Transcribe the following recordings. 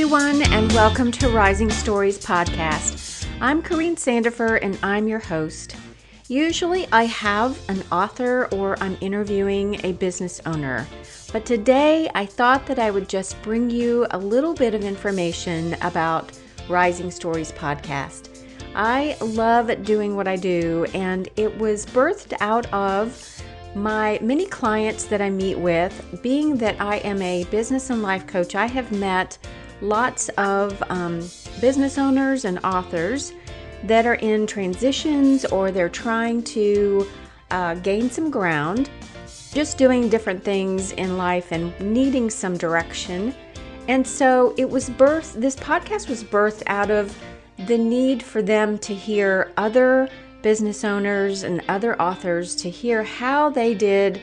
everyone, and welcome to Rising Stories podcast. I'm Corine Sandifer, and I'm your host. Usually I have an author or I'm interviewing a business owner, but today I thought that I would just bring you a little bit of information about Rising Stories podcast. I love doing what I do, and it was birthed out of my many clients that I meet with. Being that I am a business and life coach, I have met lots of business owners and authors that are in transitions, or they're trying to gain some ground, just doing different things in life and needing some direction. And so this podcast was birthed out of the need for them to hear other business owners and other authors, to hear how they did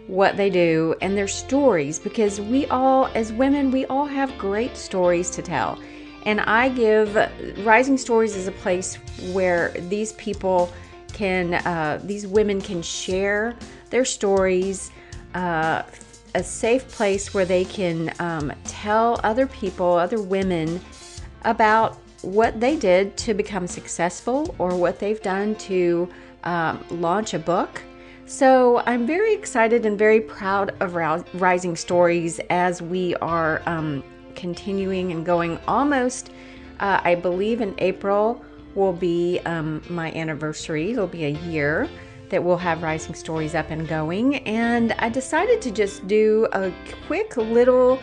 what they do and their stories, because we all, as women, we all have great stories to tell. And I give Rising Stories as a place where these women can share their stories, a safe place where they can tell other people, other women, about what they did to become successful or what they've done to launch a book. So I'm very excited and very proud of Rising Stories as we are continuing and going almost, I believe in April will be my anniversary. It'll be a year that we'll have Rising Stories up and going. And I decided to just do a quick little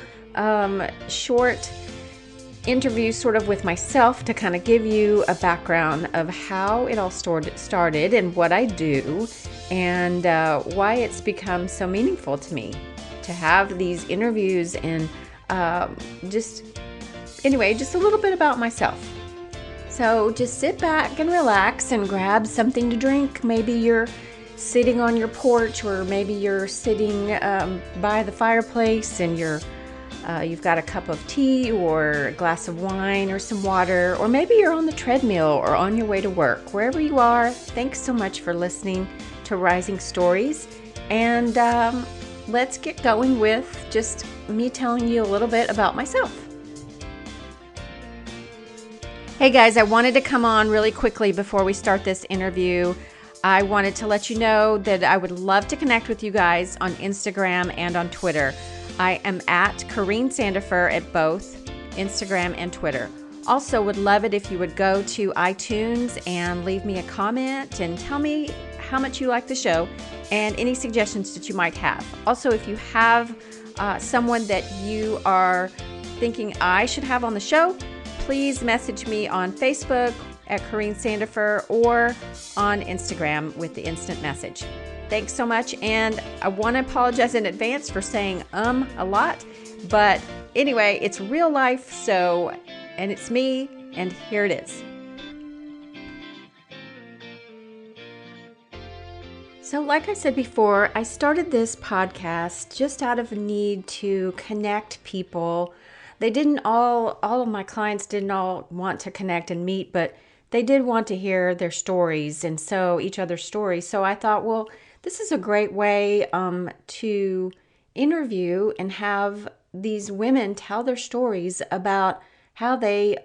short interview sort of with myself to kind of give you a background of how it all started and what I do, and why it's become so meaningful to me to have these interviews, and just a little bit about myself. So just sit back and relax and grab something to drink. Maybe you're sitting on your porch, or maybe you're sitting by the fireplace and you've got a cup of tea or a glass of wine or some water, or maybe you're on the treadmill or on your way to work. Wherever you are, thanks so much for listening to Rising Stories. And let's get going with just me telling you a little bit about myself. Hey guys, I wanted to come on really quickly before we start this interview. I wanted to let you know that I would love to connect with you guys on Instagram and on Twitter. I am at Corine Sandifer at both Instagram and Twitter. Also would love it if you would go to iTunes and leave me a comment and tell me how much you like the show and any suggestions that you might have. Also, if you have someone that you are thinking I should have on the show, please message me on Facebook at Corine Sandifer or on Instagram with the instant message. Thanks so much, and I want to apologize in advance for saying a lot, but anyway, it's real life, and it's me, and here it is. So like I said before, I started this podcast just out of a need to connect people. All of my clients didn't all want to connect and meet, but they did want to hear their stories, and so each other's stories. So I thought, well, this is a great way to interview and have these women tell their stories about how they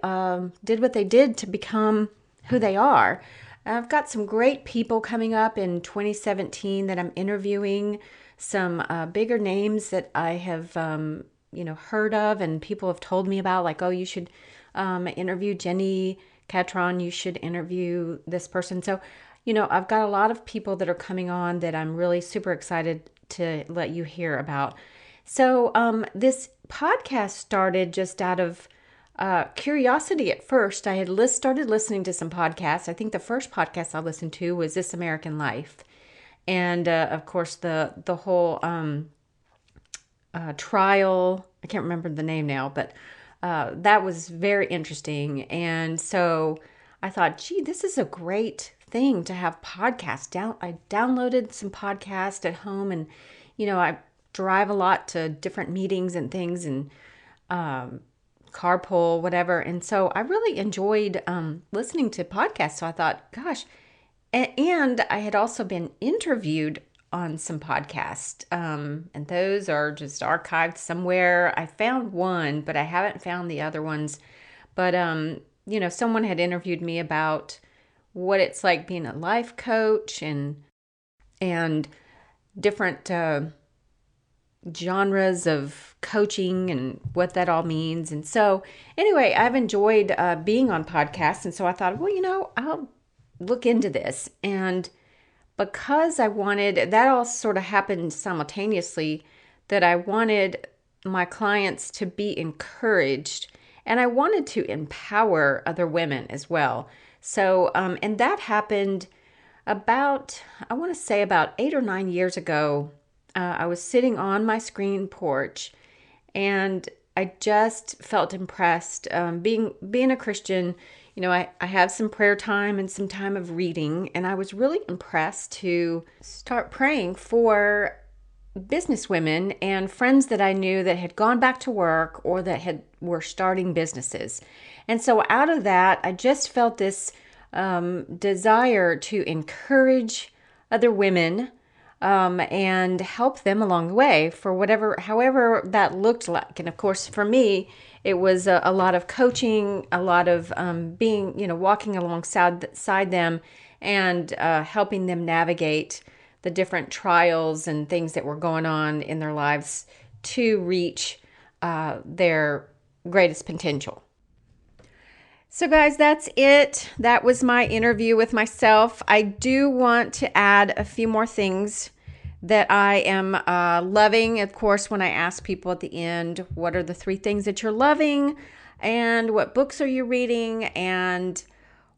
did what they did to become who they are. I've got some great people coming up in 2017 that I'm interviewing, some bigger names that I have heard of and people have told me about, like, oh, you should interview Jenny Catron, you should interview this person. So I've got a lot of people that are coming on that I'm really super excited to let you hear about. So this podcast started just out of curiosity at first. I had started listening to some podcasts. I think the first podcast I listened to was This American Life. And of course, the whole trial, I can't remember the name now, but that was very interesting. And so I thought, gee, this is a great thing to have podcasts. I downloaded some podcasts at home, and I drive a lot to different meetings and things, and carpool, whatever. And so I really enjoyed listening to podcasts. So I thought, gosh, and I had also been interviewed on some podcasts, and those are just archived somewhere. I found one, but I haven't found the other ones. But, someone had interviewed me about what it's like being a life coach and different genres of coaching and what that all means. And so anyway, I've enjoyed being on podcasts. And so I thought, well, I'll look into this. And because I wanted, that all sort of happened simultaneously, that I wanted my clients to be encouraged and I wanted to empower other women as well. So, and that happened about, I want to say about 8 or 9 years ago. I was sitting on my screen porch and I just felt impressed. Being a Christian, I have some prayer time and some time of reading, and I was really impressed to start praying for businesswomen and friends that I knew that had gone back to work or that were starting businesses. And so out of that, I just felt this desire to encourage other women and help them along the way for however that looked like. And of course, for me, it was a lot of coaching, a lot of walking alongside them and helping them navigate the different trials and things that were going on in their lives to reach their greatest potential. So guys, that's it. That was my interview with myself. I do want to add a few more things that I am loving. Of course, when I ask people at the end, what are the 3 things that you're loving? And what books are you reading? And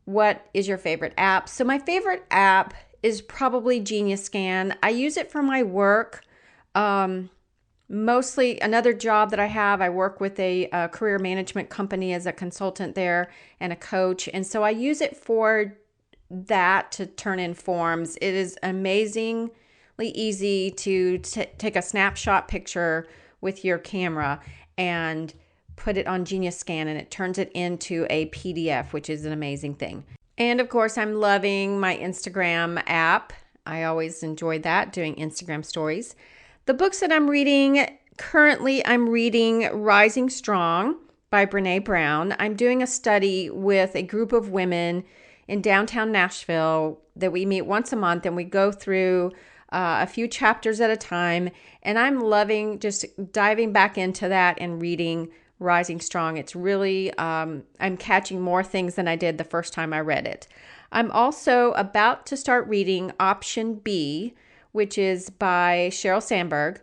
what is your favorite app? So my favorite app is probably Genius Scan. I use it for my work. Mostly another job that I have, I work with a career management company as a consultant there and a coach. And so I use it for that to turn in forms. It is amazingly easy to take a snapshot picture with your camera and put it on Genius Scan, and it turns it into a PDF, which is an amazing thing. And of course, I'm loving my Instagram app. I always enjoyed that, doing Instagram stories. The books that I'm reading, currently I'm reading Rising Strong by Brene Brown. I'm doing a study with a group of women in downtown Nashville that we meet once a month, and we go through a few chapters at a time. And I'm loving just diving back into that and reading Rising Strong. It's really, I'm catching more things than I did the first time I read it. I'm also about to start reading Option B, which is by Sheryl Sandberg.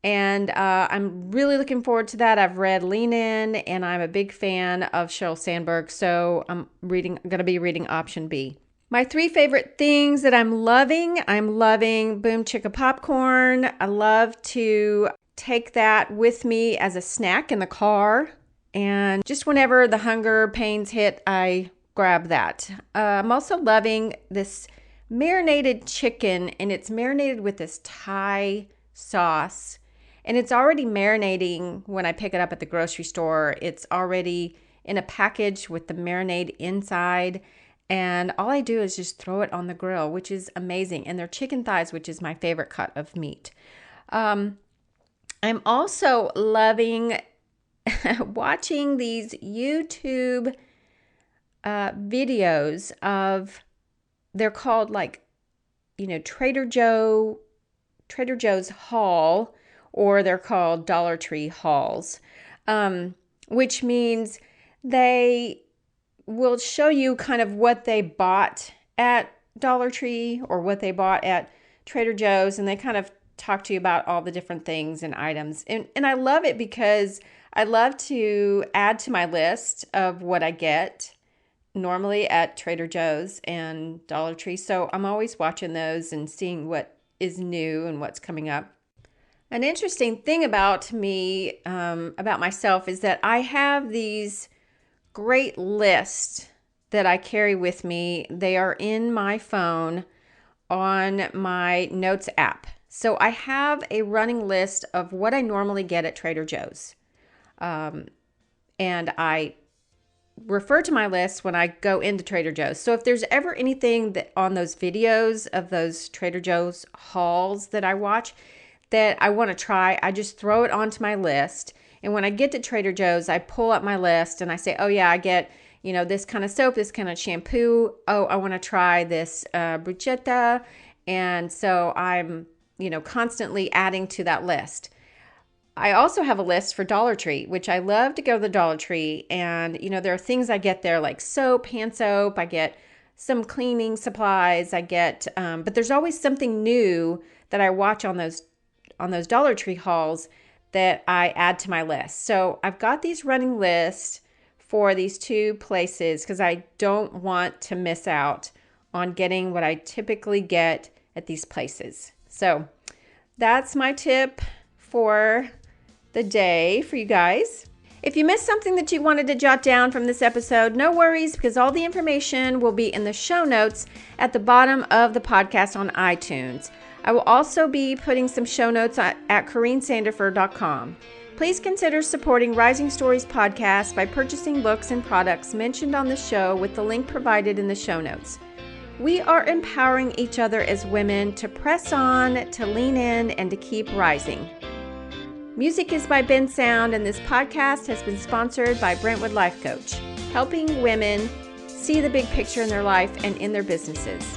And I'm really looking forward to that. I've read Lean In, and I'm a big fan of Sheryl Sandberg. So I'm going to be reading Option B. My 3 favorite things that I'm loving Boom Chicka Popcorn. I love to take that with me as a snack in the car. And just whenever the hunger pains hit, I grab that. I'm also loving this marinated chicken, and it's marinated with this Thai sauce, and it's already marinating when I pick it up at the grocery store. It's already in a package with the marinade inside, and all I do is just throw it on the grill, which is amazing. And they're chicken thighs, which is my favorite cut of meat. I'm also loving watching these YouTube videos of, they're called Trader Joe's haul, or they're called Dollar Tree hauls, which means they will show you kind of what they bought at Dollar Tree or what they bought at Trader Joe's, and they kind of talk to you about all the different things and items. And I love it because I love to add to my list of what I get normally at Trader Joe's and Dollar Tree. So I'm always watching those and seeing what is new and what's coming up. An interesting thing about me, about myself, is that I have these great lists that I carry with me. They are in my phone on my notes app. So I have a running list of what I normally get at Trader Joe's. And I refer to my list when I go into Trader Joe's. So if there's ever anything that on those videos of those Trader Joe's hauls that I watch that I want to try, I just throw it onto my list. And when I get to Trader Joe's, I pull up my list and I say, oh yeah, I get, this kind of soap, this kind of shampoo. Oh, I want to try this bruschetta. And so I'm, constantly adding to that list. I also have a list for Dollar Tree, which I love to go to the Dollar Tree. And, there are things I get there like soap, hand soap. I get some cleaning supplies. I get, but there's always something new that I watch on those Dollar Tree hauls that I add to my list. So I've got these running lists for these two places because I don't want to miss out on getting what I typically get at these places. So that's my tip for the day for you guys. If you missed something that you wanted to jot down from this episode, no worries, because all the information will be in the show notes at the bottom of the podcast on iTunes. I will also be putting some show notes at CorineSandifer.com. Please consider supporting Rising Stories podcast by purchasing books and products mentioned on the show with the link provided in the show notes. We are empowering each other as women to press on, to lean in, and to keep rising. Music is by Ben Sound, and this podcast has been sponsored by Brentwood Life Coach, helping women see the big picture in their life and in their businesses.